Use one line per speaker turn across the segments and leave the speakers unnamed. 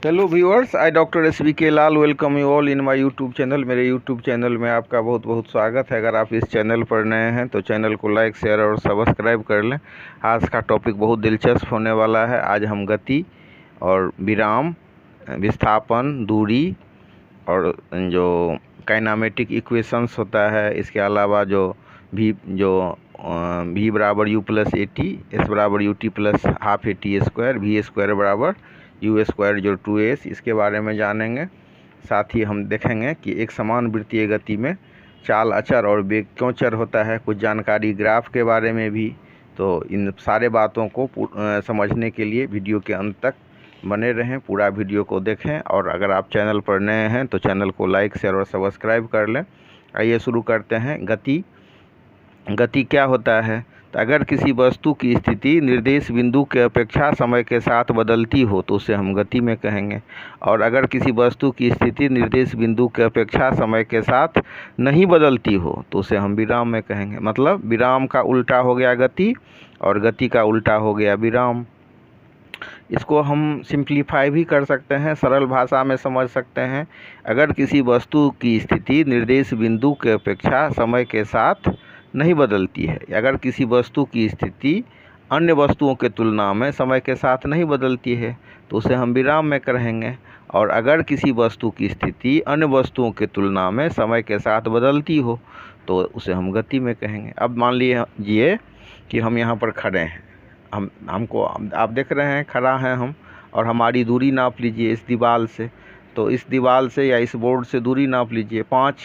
Hello viewers, I doctor SBK Lal welcome you all in my YouTube channel. मेरे YouTube channel में आपका बहुत बहुत स्वागत है। अगर आप इस चैनल पर नए हैं तो चैनल को लाइक, शेयर और सब्सक्राइब कर लें। आज का टॉपिक बहुत दिलचस्प होने वाला है। आज हम गति और विराम, विस्थापन, दूरी और जो काइनामेटिक इक्वेशंस होता है, इसके अलावा जो v बराबर u प्लस AT, s बराबर UT plus half AT square, v square बराबर u स्क्वायर जो 2s, इसके बारे में जानेंगे। साथ ही हम देखेंगे कि एक समान वृत्तीय गति में चाल अचर और वेग क्यों चर होता है, कुछ जानकारी ग्राफ के बारे में भी। तो इन सारे बातों को समझने के लिए वीडियो के अंत तक बने रहें, पूरा वीडियो को देखें। और अगर आप चैनल पर नए हैं तो चैनल को लाइक, शेयर और सब्सक्राइब कर लें। आइए शुरू करते हैं। गति क्या होता है? तो अगर किसी वस्तु की स्थिति निर्देश बिंदु के अपेक्षा समय के साथ बदलती हो तो उसे हम गति में कहेंगे। और अगर किसी वस्तु की स्थिति निर्देश बिंदु के अपेक्षा समय के साथ नहीं बदलती हो तो उसे हम विराम में कहेंगे। मतलब विराम का उल्टा हो गया गति और गति का उल्टा हो गया विराम। इसको हम सिंप्लीफाई भी कर सकते हैं, सरल भाषा में समझ सकते हैं। अगर किसी वस्तु की स्थिति निर्देश बिंदु के अपेक्षा समय के साथ नहीं बदलती है, अगर किसी वस्तु की स्थिति अन्य वस्तुओं के तुलना में समय के साथ नहीं बदलती है तो उसे हम विराम में कहेंगे। और अगर किसी वस्तु की स्थिति अन्य वस्तुओं के तुलना में समय के साथ बदलती हो तो उसे हम गति में कहेंगे। अब मान लीजिए कि हम यहाँ पर खड़े हैं, हमको आप देख रहे हैं, खड़ा हैं हम, और हमारी दूरी नाप लीजिए इस दीवार से। तो इस दीवार से या इस बोर्ड से दूरी नाप लीजिए, 5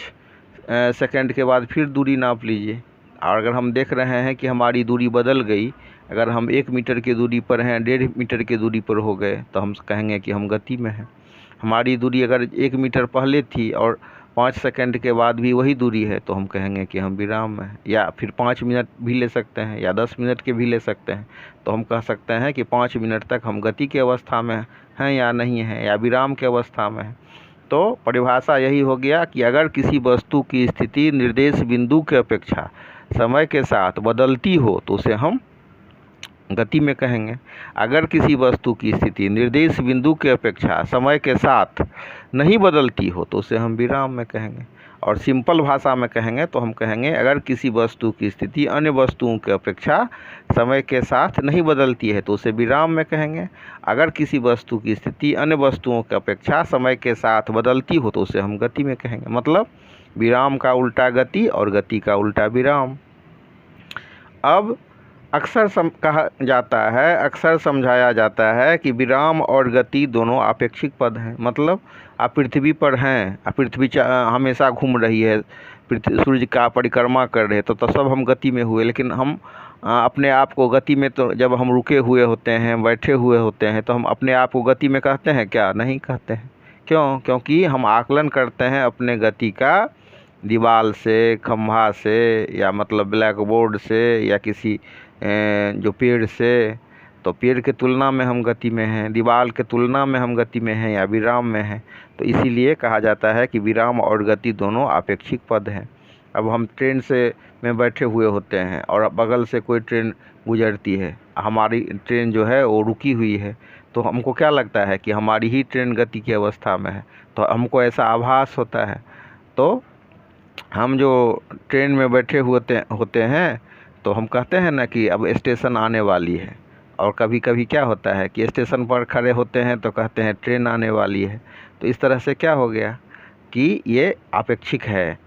सेकंड के बाद फिर दूरी नाप लीजिए। और अगर हम देख रहे हैं कि हमारी दूरी बदल गई, अगर हम 1 मीटर की दूरी पर हैं, 1.5 मीटर की दूरी पर हो गए तो हम कहेंगे कि हम गति में हैं। हमारी दूरी अगर 1 मीटर पहले थी और 5 सेकंड के बाद भी वही दूरी है तो हम कहेंगे कि हम विराम में हैं। या फिर 5 मिनट भी ले सकते हैं या 10 मिनट के भी ले सकते हैं। तो हम कह सकते हैं कि 5 मिनट तक हम गति की अवस्था में हैं या नहीं हैं, या विराम की अवस्था में हैं। तो परिभाषा यही हो गया कि अगर किसी वस्तु की स्थिति निर्देश बिंदु के अपेक्षा समय के साथ बदलती हो तो उसे हम गति में कहेंगे। अगर किसी वस्तु की स्थिति निर्देश बिंदु के अपेक्षा समय के साथ नहीं बदलती हो तो उसे हम विराम में कहेंगे। और सिंपल भाषा में कहेंगे तो हम कहेंगे अगर किसी वस्तु की स्थिति अन्य वस्तुओं के अपेक्षा समय के साथ नहीं बदलती है तो उसे विराम में कहेंगे। अगर किसी वस्तु की स्थिति अन्य वस्तुओं के अपेक्षा समय के साथ बदलती हो तो उसे हम गति में कहेंगे। मतलब विराम का उल्टा गति और गति का उल्टा विराम। अब अक्सर कहा जाता है, अक्सर समझाया जाता है कि विराम और गति दोनों आपेक्षिक पद हैं। मतलब आप पृथ्वी पर हैं, पृथ्वी हमेशा घूम रही है, सूर्य का परिक्रमा कर रहे तो सब हम गति में हुए। लेकिन हम अपने आप को गति में, तो जब हम रुके हुए होते हैं, बैठे हुए होते हैं, तो हम अपने आप को गति में कहते हैं क्या? नहीं कहते हैं। क्यों? क्योंकि हम आकलन करते हैं अपने गति का दीवार से, खंभा से, या मतलब ब्लैक बोर्ड से, या किसी जो पेड़ से। तो पेड़ के तुलना में हम गति में हैं, दीवार के तुलना में हम गति में हैं या विराम में हैं। तो इसीलिए कहा जाता है कि विराम और गति दोनों आपेक्षिक पद हैं। अब हम ट्रेन में बैठे हुए होते हैं और बगल से कोई ट्रेन गुजरती है, हमारी ट्रेन जो है वो रुकी हुई है, तो हमको क्या लगता है कि हमारी ही ट्रेन गति की अवस्था में है, तो हमको ऐसा आभास होता है। तो हम जो ट्रेन में बैठे होते हैं तो हम कहते हैं ना कि अब स्टेशन आने वाली है। और कभी कभी क्या होता है कि स्टेशन पर खड़े होते हैं तो कहते हैं ट्रेन आने वाली है। तो इस तरह से क्या हो गया कि ये आपेक्षिक है।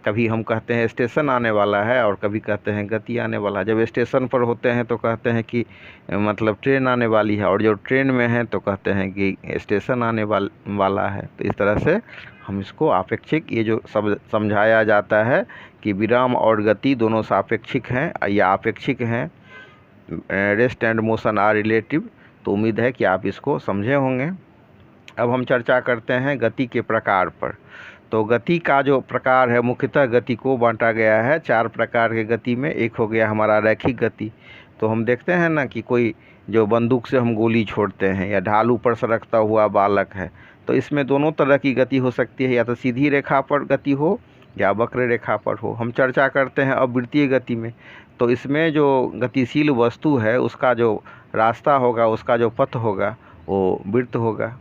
कभी हम कहते हैं स्टेशन आने वाला है और कभी कहते हैं गति आने वाला है। जब स्टेशन पर होते हैं तो कहते हैं कि मतलब ट्रेन आने वाली है, और जो ट्रेन में है तो कहते हैं कि स्टेशन आने वाला है। तो इस तरह से हम इसको आपेक्षिक, ये जो सब समझाया जाता है कि विराम और गति दोनों सापेक्षिक हैं या आपेक्षिक हैं, rest and motion are relative. तो उम्मीद है कि आप इसको समझे होंगे। अब हम चर्चा करते हैं गति के प्रकार पर। तो गति का जो प्रकार है, मुख्यतः गति को बांटा गया है 4 प्रकार के गति में। एक हो गया हमारा रैखिक गति। तो हम देखते हैं ना कि कोई जो बंदूक से हम गोली छोड़ते हैं, या ढाल ऊपर सरकता हुआ बालक है, तो इसमें दोनों तरह की गति हो सकती है, या तो सीधी रेखा पर गति हो या वक्र रेखा पर हो। हम चर्चा करते हैं अब वृत्तीय गति में। तो इसमें जो गतिशील वस्तु है उसका जो रास्ता होगा, उसका जो पथ होगा वो वृत्त होगा।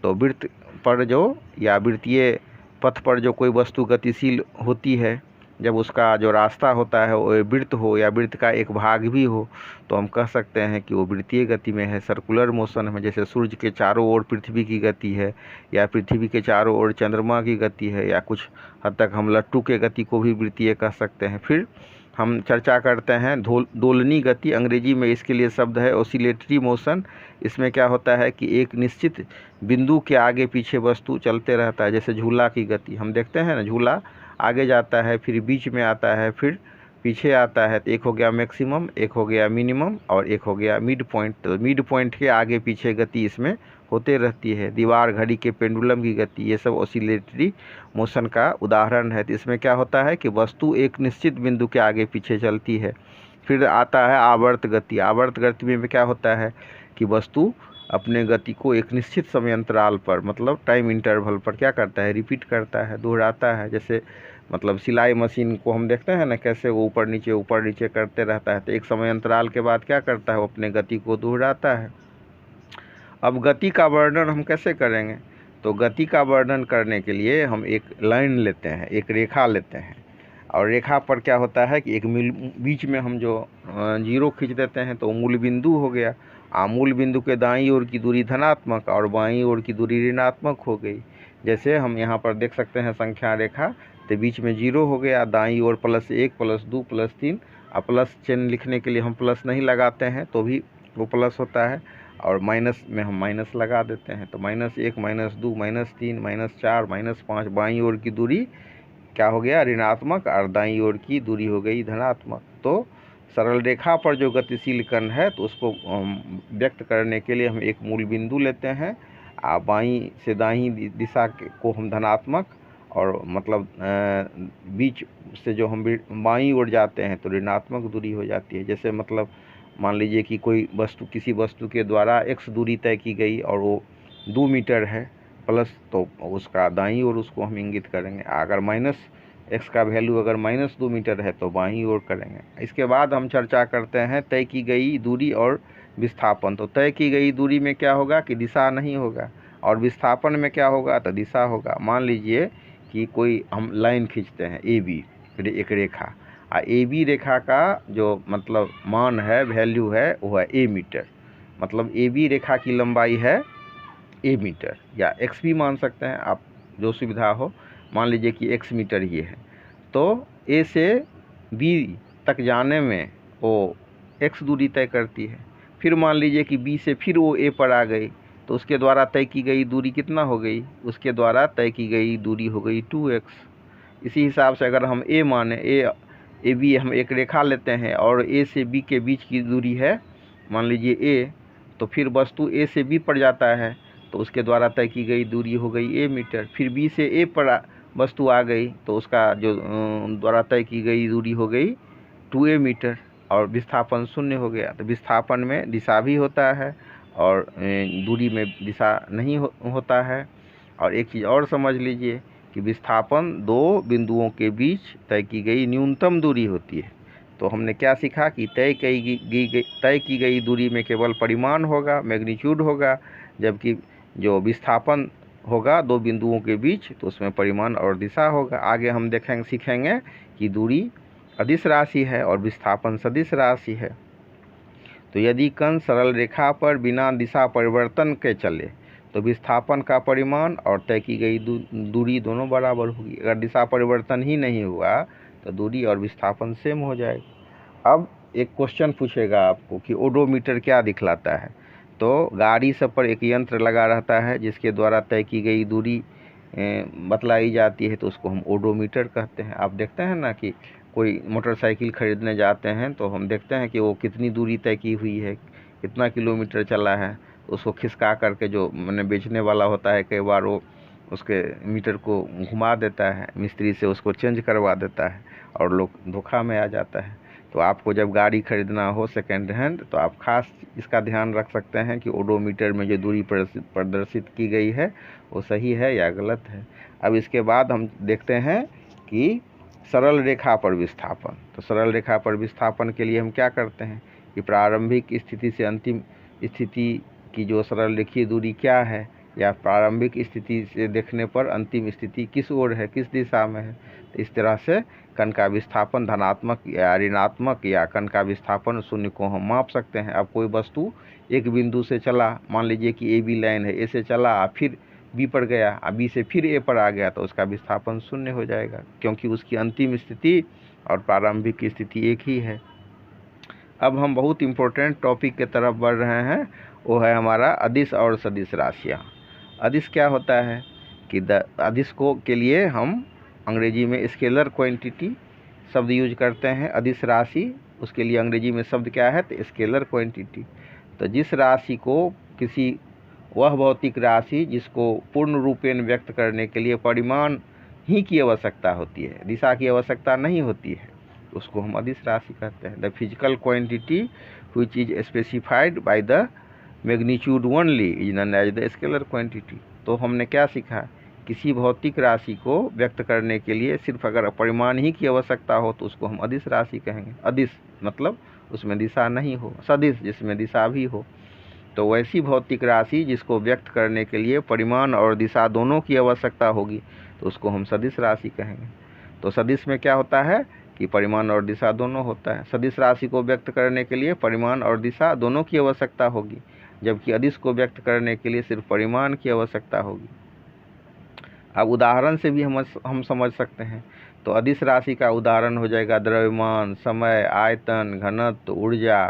तो वृत्त पर जो या वृत्तीय पथ पर जो कोई वस्तु गतिशील होती है, जब उसका जो रास्ता होता है वो वृत्त हो या वृत्त का एक भाग भी हो, तो हम कह सकते हैं कि वो वृत्तीय गति में है, सर्कुलर मोशन में। जैसे सूर्य के चारों ओर पृथ्वी की गति है, या पृथ्वी के चारों ओर चंद्रमा की गति है, या कुछ हद तक हम लट्टू के गति को भी वृत्तीय कह सकते हैं। फिर हम चर्चा करते हैं दोलनी गति, अंग्रेजी में इसके लिए शब्द है ऑसिलेटरी मोशन। इसमें क्या होता है कि एक निश्चित बिंदु के आगे पीछे वस्तु चलते रहता है। जैसे झूला की गति हम देखते हैं ना, झूला आगे जाता है, फिर बीच में आता है, फिर पीछे आता है। तो एक हो गया मैक्सिमम, एक हो गया मिनिमम, और एक हो गया मिड पॉइंट। तो मिड पॉइंट के आगे पीछे गति इसमें होते रहती है। दीवार, घड़ी के पेंडुलम की गति, ये सब ऑसिलेटरी मोशन का उदाहरण है। तो इसमें क्या होता है कि वस्तु एक निश्चित बिंदु के आगे पीछे चलती है। फिर आता है आवर्त गति। आवर्त गति में क्या होता है कि वस्तु अपने गति को एक निश्चित समय अंतराल पर, मतलब टाइम इंटरवल पर क्या करता है, रिपीट करता है, दोहराता है। जैसे मतलब सिलाई मशीन को हम देखते हैं ना, कैसे वो ऊपर नीचे करते रहता है। तो एक समय अंतराल के बाद क्या करता है, वो अपने गति को दोहराता है। अब गति का वर्णन हम कैसे करेंगे? तो गति का वर्णन करने के लिए हम एक लाइन लेते हैं, एक रेखा लेते हैं, और रेखा पर क्या होता है कि एक बीच में हम जो जीरो खींच देते हैं, तो मूल बिंदु हो गया। मूल बिंदु के दाईं ओर की दूरी धनात्मक और बाईं ओर की दूरी ऋणात्मक हो गई। जैसे हम यहाँ पर देख सकते हैं संख्या रेखा, तो बीच में जीरो हो गया, दाईं ओर +1 +2 +3। और प्लस चिन्ह लिखने के लिए हम प्लस नहीं लगाते हैं तो भी वो प्लस होता है, और माइनस में हम माइनस लगा देते हैं। तो -1 -2 -3 -4 -5, बाईं ओर की दूरी क्या हो गया, ऋणात्मक, और दाईं ओर की दूरी हो गई धनात्मक। तो सरल रेखा पर जो गतिशील कण है, तो उसको व्यक्त करने के लिए हम एक मूल बिंदु लेते हैं, बाईं से दाईं दिशा को हम धनात्मक, और मतलब बीच से जो हम बाईं ओर जाते हैं तो ऋणात्मक दूरी हो जाती है। जैसे मतलब मान लीजिए कि कोई वस्तु, किसी वस्तु के द्वारा x दूरी तय की गई और वो 2 मीटर है प्लस, तो उसका दाईं ओर उसको हम इंगित करेंगे। अगर -x का वैल्यू अगर -2 मीटर है तो बाईं ओर करेंगे। इसके बाद हम चर्चा करते हैं तय की गई दूरी और विस्थापन। तो तय की गई दूरी में क्या होगा कि दिशा नहीं होगा, और विस्थापन में क्या होगा तो दिशा होगा। मान लीजिए कि कोई हम लाइन खींचते हैं AB, एक रेखा, AB रेखा का जो मतलब मान है, वैल्यू है, वो है A मीटर। मतलब AB रेखा की लंबाई है A मीटर, या x भी मान सकते हैं आप, जो सुविधा हो। मान लीजिए कि x मीटर ये है, तो A से B तक जाने में वो x दूरी तय करती है। फिर मान लीजिए कि B से फिर वो A पर आ गई, तो उसके द्वारा तय की गई दूरी कितना हो गई, उसके द्वारा तय की गई दूरी हो गई 2x। इसी हिसाब से अगर हम A माने, AB हम एक रेखा लेते हैं और A से B के बीच की दूरी है मान लीजिए A, तो फिर वस्तु A से B पर जाता है तो उसके द्वारा तय की गई दूरी हो गई A मीटर। फिर B से A पर वस्तु आ गई तो उसका जो द्वारा तय की गई दूरी हो गई 2A मीटर, और विस्थापन 0 हो गया। तो विस्थापन में दिशा भी होता है और दूरी में दिशा नहीं होता है। और एक चीज़ और समझ लीजिए कि विस्थापन दो बिंदुओं के बीच तय की गई न्यूनतम दूरी होती है। तो हमने क्या सीखा कि तय की गई दूरी में केवल परिमाण होगा, मैग्नीट्यूड होगा, जबकि जो विस्थापन होगा दो बिंदुओं के बीच तो उसमें परिमाण और दिशा होगा। आगे हम सीखेंगे कि दूरी अदिश राशि है और विस्थापन सदिश राशि है। तो यदि कण सरल रेखा पर बिना दिशा परिवर्तन के चले तो विस्थापन का परिमाण और तय की गई दूरी दोनों बराबर होगी। अगर दिशा परिवर्तन ही नहीं हुआ तो दूरी और विस्थापन सेम हो जाएगा। अब एक क्वेश्चन पूछेगा आपको कि ओडोमीटर क्या दिखलाता है। तो गाड़ी सब पर एक यंत्र लगा रहता है जिसके द्वारा तय की गई दूरी बतलाई जाती है, तो उसको हम ओडोमीटर कहते हैं। आप देखते हैं ना कि कोई मोटरसाइकिल खरीदने जाते हैं तो हम देखते हैं कि वो कितनी दूरी तय की हुई है, कितना किलोमीटर चला है, तो उसको खिसका करके जो मैंने बेचने वाला होता है कई बार वो उसके मीटर को घुमा देता है, मिस्त्री से उसको चेंज करवा देता है और लोग धोखा में आ जाता है। तो आपको जब गाड़ी खरीदना हो सेकेंड हैंड तो आप खास इसका ध्यान रख सकते हैं कि ओडोमीटर में जो दूरी प्रदर्शित की गई है वो सही है या गलत है। अब इसके बाद हम देखते हैं कि सरल रेखा पर विस्थापन। तो सरल रेखा पर विस्थापन के लिए हम क्या करते हैं कि प्रारंभिक स्थिति से अंतिम स्थिति की जो सरल रेखीय दूरी क्या है, या प्रारंभिक स्थिति से देखने पर अंतिम स्थिति किस ओर है, किस दिशा में है। तो इस तरह से कण का विस्थापन धनात्मक या ऋणात्मक या कण का विस्थापन शून्य को हम माप सकते हैं। अब कोई वस्तु एक बिंदु से चला, मान लीजिए कि AB लाइन है, ए से चला फिर B पर गया, B से फिर A पर आ गया, तो उसका विस्थापन शून्य हो जाएगा, क्योंकि उसकी अंतिम स्थिति और प्रारंभिक स्थिति एक ही है। अब हम बहुत इम्पोर्टेंट टॉपिक के तरफ बढ़ रहे हैं, वो है हमारा अदिश और सदिश राशियाँ। अदिश क्या होता है कि अदिश को के लिए हम अंग्रेजी में स्केलर क्वांटिटी शब्द यूज करते हैं। अदिश राशि, उसके लिए अंग्रेजी में शब्द क्या है, तो स्केलर क्वांटिटी। तो जिस राशि को किसी वह भौतिक राशि जिसको पूर्ण रूपेण व्यक्त करने के लिए परिमाण ही की आवश्यकता होती है, दिशा की आवश्यकता नहीं होती है, उसको हम अदिश राशि कहते हैं। The physical quantity which is specified by the magnitude only is known as the scalar quantity. तो हमने क्या सीखा, किसी भौतिक राशि को व्यक्त करने के लिए सिर्फ अगर परिमाण ही की आवश्यकता हो तो उसको हम अदिश राशि कहेंगे। अदिश मतलब उसमें दिशा नहीं हो, सदिश जिसमें दिशा भी हो। तो वैसी भौतिक राशि जिसको व्यक्त करने के लिए परिमाण और दिशा दोनों की आवश्यकता होगी, तो उसको हम सदिश राशि कहेंगे। तो सदिश में क्या होता है कि परिमाण और दिशा दोनों होता है। सदिश राशि को व्यक्त करने के लिए परिमाण और दिशा दोनों की आवश्यकता होगी, जबकि अदिश को व्यक्त करने के लिए सिर्फ परिमाण की आवश्यकता होगी। अब उदाहरण से भी हम समझ सकते हैं। तो अदिश राशि का उदाहरण हो जाएगा द्रव्यमान, समय, आयतन, घनत्व, ऊर्जा,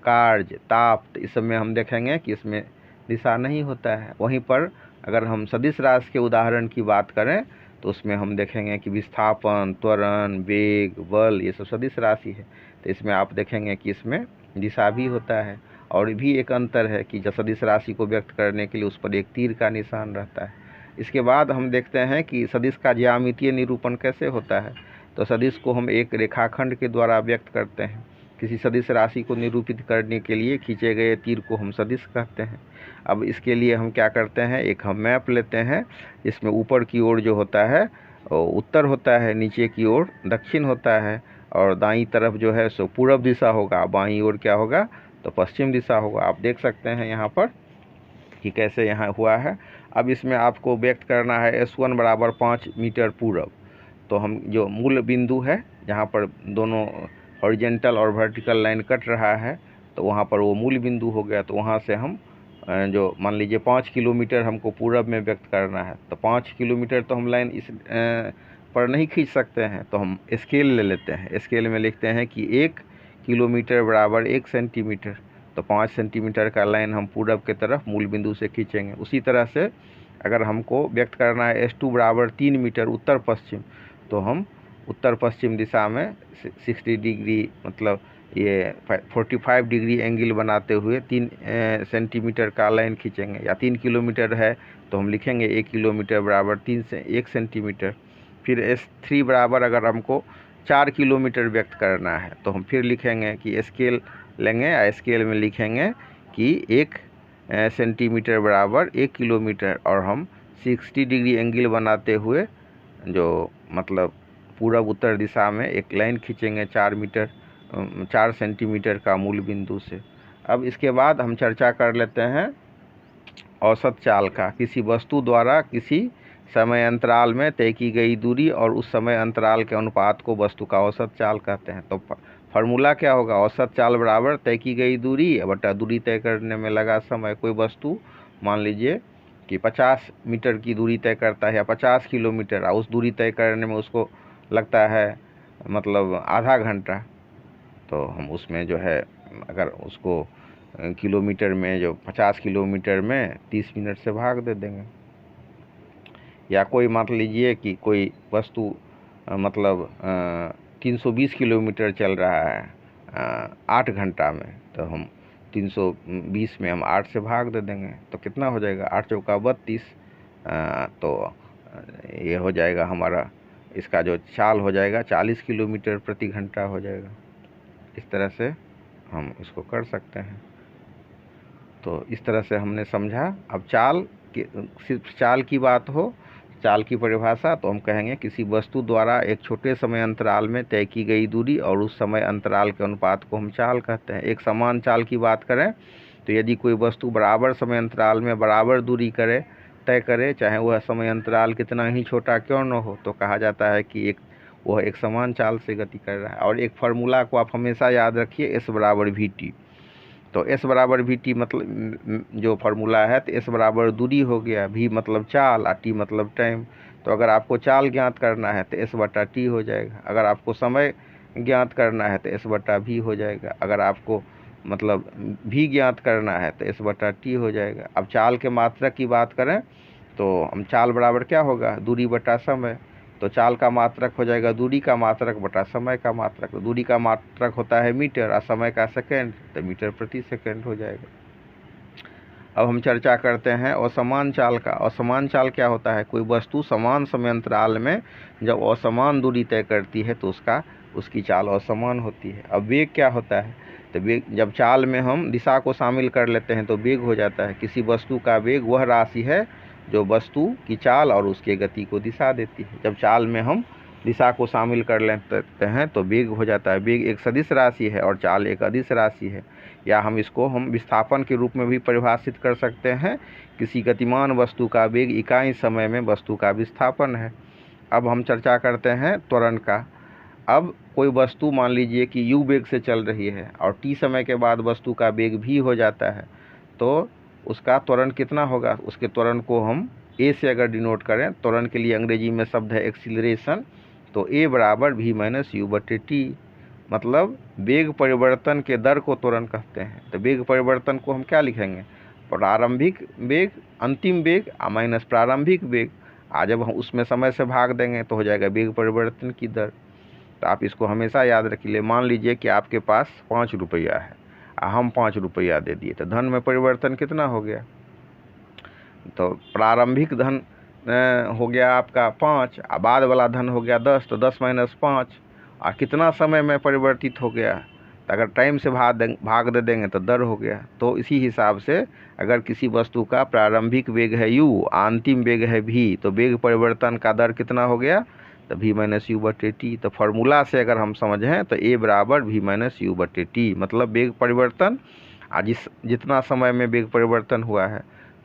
कार्य, ताप। तो इस सब में हम देखेंगे कि इसमें दिशा नहीं होता है। वहीं पर अगर हम सदिश राशि के उदाहरण की बात करें तो उसमें हम देखेंगे कि विस्थापन, त्वरण, वेग, बल, ये सब सदिश राशि है। तो इसमें आप देखेंगे कि इसमें दिशा भी होता है। और भी एक अंतर है कि जब सदिश राशि को व्यक्त करने के लिए उस पर एक तीर का निशान रहता है। इसके बाद हम देखते हैं कि सदिश का ज्यामितीय निरूपण कैसे होता है। तो सदिश को हम एक रेखाखंड के द्वारा व्यक्त करते हैं। किसी सदिश राशि को निरूपित करने के लिए खींचे गए तीर को हम सदिश कहते हैं। अब इसके लिए हम क्या करते हैं, एक हम मैप लेते हैं। इसमें ऊपर की ओर जो होता है उत्तर होता है, नीचे की ओर दक्षिण होता है, और दाईं तरफ जो है सो पूर्व दिशा होगा, बाईं ओर क्या होगा तो पश्चिम दिशा होगा। आप देख सकते हैं यहाँ पर कि कैसे यहाँ हुआ है। अब इसमें आपको व्यक्त करना है S1 बराबर 5 मीटर पूर्व। तो हम जो मूल बिंदु है जहाँ पर दोनों हॉरिजेंटल और वर्टिकल लाइन कट रहा है, तो वहाँ पर वो मूल बिंदु हो गया। तो वहाँ से हम जो मान लीजिए 5 किलोमीटर हमको पूरब में व्यक्त करना है, तो 5 किलोमीटर तो हम लाइन इस पर नहीं खींच सकते हैं, तो हम स्केल ले लेते हैं। स्केल में लिखते हैं कि 1 किलोमीटर बराबर 1 सेंटीमीटर। तो 5 सेंटीमीटर का लाइन हम पूरब के तरफ मूल बिंदु से खींचेंगे। उसी तरह से अगर हमको व्यक्त करना है S2 बराबर 3 मीटर उत्तर पश्चिम, तो हम उत्तर पश्चिम दिशा में 60 डिग्री मतलब ये 45 डिग्री एंगल बनाते हुए 3 सेंटीमीटर का लाइन खींचेंगे। या 3 किलोमीटर है तो हम लिखेंगे 1 किलोमीटर बराबर 3 से 1 सेंटीमीटर। फिर S3 बराबर अगर हमको 4 किलोमीटर व्यक्त करना है तो हम फिर लिखेंगे कि स्केल लेंगे, या स्केल में लिखेंगे कि 1 सेंटीमीटर बराबर 1 किलोमीटर, और हम 60 डिग्री एंगल बनाते हुए जो मतलब पूरब उत्तर दिशा में एक लाइन खींचेंगे 4 सेंटीमीटर का मूल बिंदु से। अब इसके बाद हम चर्चा कर लेते हैं औसत चाल का। किसी वस्तु द्वारा किसी समय अंतराल में तय की गई दूरी और उस समय अंतराल के अनुपात को वस्तु का औसत चाल कहते हैं। तो फार्मूला क्या होगा, औसत चाल बराबर तय की गई दूरी बटा दूरी तय करने में लगा समय। कोई वस्तु मान लीजिए कि 50 मीटर की दूरी तय करता है या 50 किलोमीटर, और उस दूरी तय करने में उसको लगता है मतलब आधा घंटा, तो हम उसमें जो है अगर उसको किलोमीटर में जो 50 किलोमीटर में 30 मिनट से भाग दे देंगे। या कोई मान लीजिए कि कोई वस्तु मतलब 320 किलोमीटर चल रहा है 8 घंटा में, तो हम 320 में हम 8 से भाग दे देंगे, तो कितना हो जाएगा 8 चौका 32। तो ये हो जाएगा हमारा, इसका जो चाल हो जाएगा 40 किलोमीटर प्रति घंटा हो जाएगा। इस तरह से हम इसको कर सकते हैं। तो इस तरह से हमने समझा। अब चाल की, सिर्फ चाल की बात हो, चाल की परिभाषा, तो हम कहेंगे किसी वस्तु द्वारा एक छोटे समय अंतराल में तय की गई दूरी और उस समय अंतराल के अनुपात को हम चाल कहते हैं। एक समान चाल की बात करें तो यदि कोई वस्तु बराबर समय अंतराल में बराबर दूरी तय करे, चाहे वह समय अंतराल कितना ही छोटा क्यों न हो, तो कहा जाता है कि वह एक समान चाल से गति कर रहा है। और एक फार्मूला को आप हमेशा याद रखिए, S बराबर VT। तो S बराबर VT मतलब जो फार्मूला है, तो S बराबर दूरी हो गया, V मतलब चाल और T मतलब टाइम। तो अगर आपको चाल ज्ञात करना है तो S बटा T हो जाएगा, अगर आपको समय ज्ञात करना है तो S बटा V हो जाएगा, अगर आपको मतलब V ज्ञात करना है तो S बटा T हो जाएगा। अब चाल के मात्रक की बात करें तो हम चाल बराबर क्या होगा, दूरी बटा समय। तो चाल का मात्रक हो जाएगा दूरी का मात्रक बटा समय का मात्रक। तो दूरी का मात्रक होता है मीटर और समय का सेकंड, तो मीटर प्रति सेकंड हो जाएगा। अब हम चर्चा करते हैं असमान चाल का। असमान चाल क्या होता है, कोई वस्तु समान समय अंतराल में जब असमान दूरी तय करती है तो उसकी चाल असमान होती है। अब वेग क्या होता है, तो वेग जब चाल में हम दिशा को शामिल कर लेते हैं तो वेग हो जाता है। किसी वस्तु का वेग वह राशि है जो वस्तु की चाल और उसके गति को दिशा देती है। जब चाल में हम दिशा को शामिल कर लेते हैं तो वेग हो जाता है। वेग एक सदिश राशि है और चाल एक अदिश राशि है, या हम इसको विस्थापन के रूप में भी परिभाषित कर सकते हैं। किसी गतिमान वस्तु का वेग इकाई समय में वस्तु का विस्थापन है। अब हम चर्चा करते हैं त्वरण का। अब कोई वस्तु मान लीजिए कि u वेग से चल रही है और t समय के बाद वस्तु का वेग v हो जाता है, तो उसका त्वरण कितना होगा, उसके त्वरण को हम a से अगर डिनोट करें, त्वरण के लिए अंग्रेजी में शब्द है एक्सीलरेशन, तो a बराबर v माइनस यू बटे टी, मतलब वेग परिवर्तन के दर को त्वरण कहते हैं। तो वेग परिवर्तन को हम क्या लिखेंगे, प्रारंभिक वेग अंतिम वेग माइनस प्रारंभिक वेग। जब हम उसमें समय से भाग देंगे तो हो जाएगा वेग परिवर्तन की दर। तो आप इसको हमेशा याद रखिए। मान लीजिए कि आपके पास 5 रुपया है, हम 5 रुपया दे दिए, तो धन में परिवर्तन कितना हो गया, तो प्रारंभिक धन हो गया आपका 5, बाद वाला धन हो गया 10, तो 10 माइनस 5, और कितना समय में परिवर्तित हो गया, तो अगर टाइम से भाग दे देंगे तो दर हो गया। तो इसी हिसाब से अगर किसी वस्तु का प्रारंभिक वेग है u, अंतिम वेग है v, तो वेग परिवर्तन का दर कितना हो गया, तो v माइनस यू बटे टी। तो फार्मूला से अगर हम समझें तो a बराबर v माइनस यू बटे टी, मतलब वेग परिवर्तन जितना समय में वेग परिवर्तन हुआ है।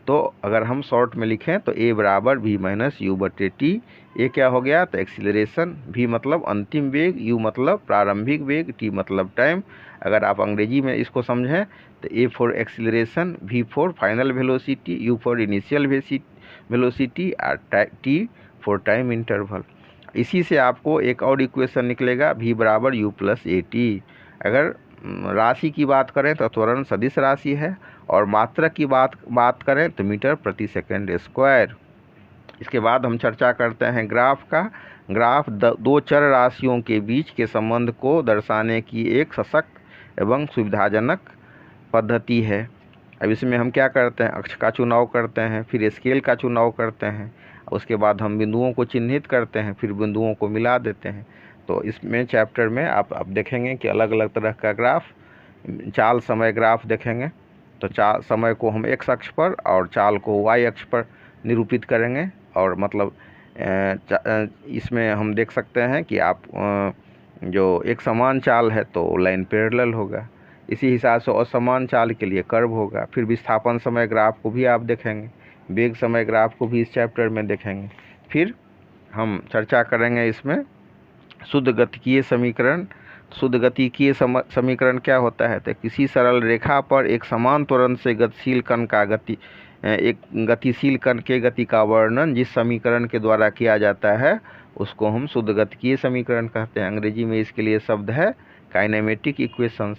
तो अगर हम शॉर्ट में लिखें तो a बराबर v माइनस यू बटे टी। ये क्या हो गया, तो एक्सीलरेशन, v मतलब अंतिम वेग, u मतलब प्रारंभिक वेग, t मतलब टाइम। अगर आप अंग्रेजी में इसको समझें तो a for acceleration, v for final velocity, u for initial velocity और t फॉर टाइम इंटरवल। इसी से आपको एक और इक्वेशन निकलेगा, v बराबर u प्लस ए टी। अगर राशि की बात करें तो त्वरण सदिश राशि है, और मात्रक की बात करें तो मीटर प्रति सेकंड स्क्वायर। इसके बाद हम चर्चा करते हैं ग्राफ का। ग्राफ दो चर राशियों के बीच के संबंध को दर्शाने की एक सशक्त एवं सुविधाजनक पद्धति है। अब इसमें हम क्या करते हैं, अक्ष का चुनाव करते हैं, फिर स्केल का चुनाव करते हैं, उसके बाद हम बिंदुओं को चिन्हित करते हैं, फिर बिंदुओं को मिला देते हैं। तो इसमें चैप्टर में आप देखेंगे कि अलग अलग तरह का ग्राफ, चाल समय ग्राफ देखेंगे। तो चाल समय को हम x अक्ष पर और चाल को y अक्ष पर निरूपित करेंगे। और मतलब इसमें हम देख सकते हैं कि आप जो एक समान चाल है तो लाइन पैरेलल होगा, इसी हिसाब से असमान चाल के लिए कर्व होगा। फिर विस्थापन समय ग्राफ को भी आप देखेंगे, वेग समय ग्राफ को भी इस चैप्टर में देखेंगे। फिर हम चर्चा करेंगे इसमें शुद्ध गतिकीय समीकरण। शुद्ध गतिकीय समीकरण क्या होता है, तो किसी सरल रेखा पर एक समान त्वरण से गतिशील कण का एक गतिशील कण के गति का वर्णन जिस समीकरण के द्वारा किया जाता है उसको हम शुद्ध गतिकीय समीकरण कहते हैं। अंग्रेजी में इसके लिए शब्द है काइनेमेटिक इक्वेशंस।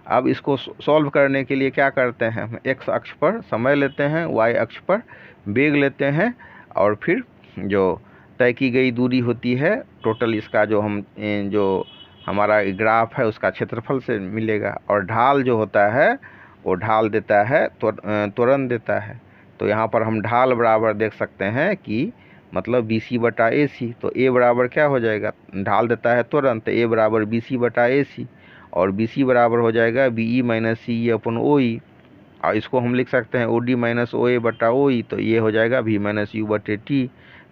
अब इसको सॉल्व करने के लिए क्या करते हैं, हम x अक्ष पर समय लेते हैं, y अक्ष पर वेग लेते हैं, और फिर जो तय की गई दूरी होती है टोटल, इसका जो हमारा ग्राफ है उसका क्षेत्रफल से मिलेगा, और ढाल जो होता है वो ढाल देता है त्वरण देता है। तो यहाँ पर हम ढाल बराबर देख सकते हैं कि मतलब BC बटा AC। तो A बराबर क्या हो जाएगा, ढाल देता है त्वरण, तो A बराबर BC बटा AC, और BC बराबर हो जाएगा BE minus CE upon OE, और इसको हम लिख सकते हैं OD माइनस OA बटा OE। तो ये हो जाएगा V माइनस यू बटे टी।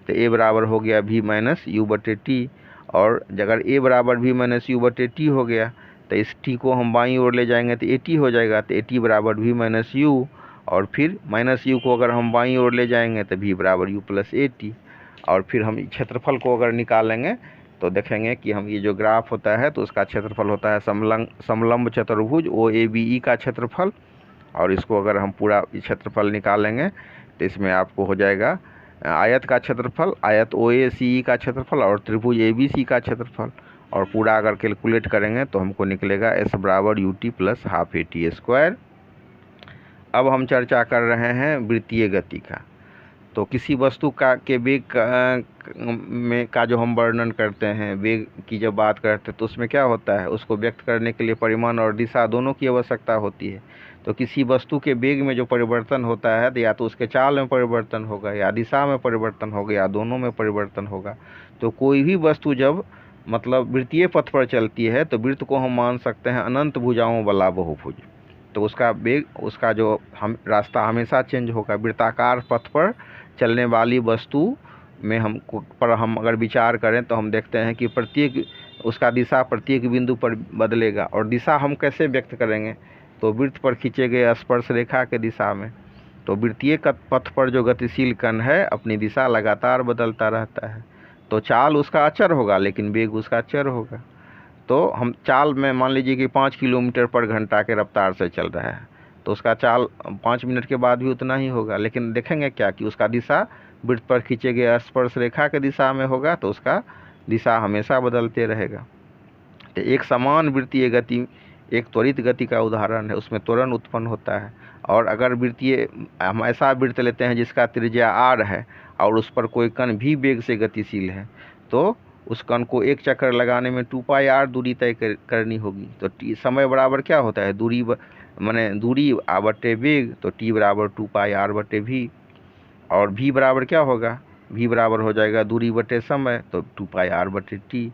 तो A बराबर हो गया V माइनस यू बटे टी, और अगर A बराबर V माइनस यू बटे टी हो गया तो इस टी को हम बाईं ओर ले जाएंगे तो ए टी हो जाएगा, तो ए टी बराबर वी माइनस यू, और फिर माइनस यू को अगर हम बाईं ओर ले जाएंगे तो वी बराबर यू प्लस ए टी। और फिर हम क्षेत्रफल को अगर निकालेंगे तो देखेंगे कि हम ये जो ग्राफ होता है तो उसका क्षेत्रफल होता है समलंब चतुर्भुज ओ ए बी ई का क्षेत्रफल। और इसको अगर हम पूरा क्षेत्रफल निकालेंगे तो इसमें आपको हो जाएगा आयत का क्षेत्रफल, आयत ओ ए सी ई का क्षेत्रफल और त्रिभुज ए बी सी का क्षेत्रफल, और पूरा अगर कैलकुलेट करेंगे तो हमको निकलेगा एस बराबर U T plus half A T square. अब हम चर्चा कर रहे हैं वृत्तीय गति का। तो किसी वस्तु के वेग का जो हम वर्णन करते हैं, वेग की जब बात करते हैं तो उसमें क्या होता है, उसको व्यक्त करने के लिए परिमाण और दिशा दोनों की आवश्यकता होती है। तो किसी वस्तु के वेग में जो परिवर्तन होता है तो या तो उसके चाल में परिवर्तन होगा या दिशा में परिवर्तन होगा या दोनों में परिवर्तन होगा। तो कोई भी वस्तु जब मतलब वृत्तीय पथ पर चलती है तो वृत्त को हम मान सकते हैं अनंत भुजाओं वाला बहुभुज। तो उसका वेग, उसका जो हम रास्ता हमेशा चेंज होगा। वृत्ताकार पथ पर चलने वाली वस्तु में हम अगर विचार करें तो हम देखते हैं कि प्रत्येक उसका दिशा प्रत्येक बिंदु पर बदलेगा। और दिशा हम कैसे व्यक्त करेंगे, तो वृत्त पर खींचे गए स्पर्श रेखा के दिशा में। तो वृत्तीय पथ पर जो गतिशील कण है अपनी दिशा लगातार बदलता रहता है। तो चाल उसका अचर होगा लेकिन वेग उसका चर होगा। तो हम चाल में मान लीजिए कि 5 किलोमीटर पर घंटा के रफ्तार से चल रहा है तो उसका चाल 5 मिनट के बाद भी उतना ही होगा। लेकिन देखेंगे क्या कि उसका दिशा वृत्त पर खींचे गए स्पर्श रेखा के दिशा में होगा, तो उसका दिशा हमेशा बदलते रहेगा। तो एक समान वृत्तीय गति एक त्वरित गति का उदाहरण है, उसमें त्वरण उत्पन्न होता है। और अगर वृत्तीय हम ऐसा वृत्त लेते हैं जिसका त्रिज्या आर है और उस पर कोई कण भी वेग से गतिशील है, तो उस कण को एक चक्कर लगाने में 2 पाई आर दूरी तय करनी होगी। तो टी समय बराबर क्या होता है, दूरी माने दूरी बटे वेग, तो टी बराबर 2 पाई आर बटे वी। और भी बराबर क्या होगा, भी बराबर हो जाएगा दूरी बटे समय, तो 2 पाई आर बटे टी।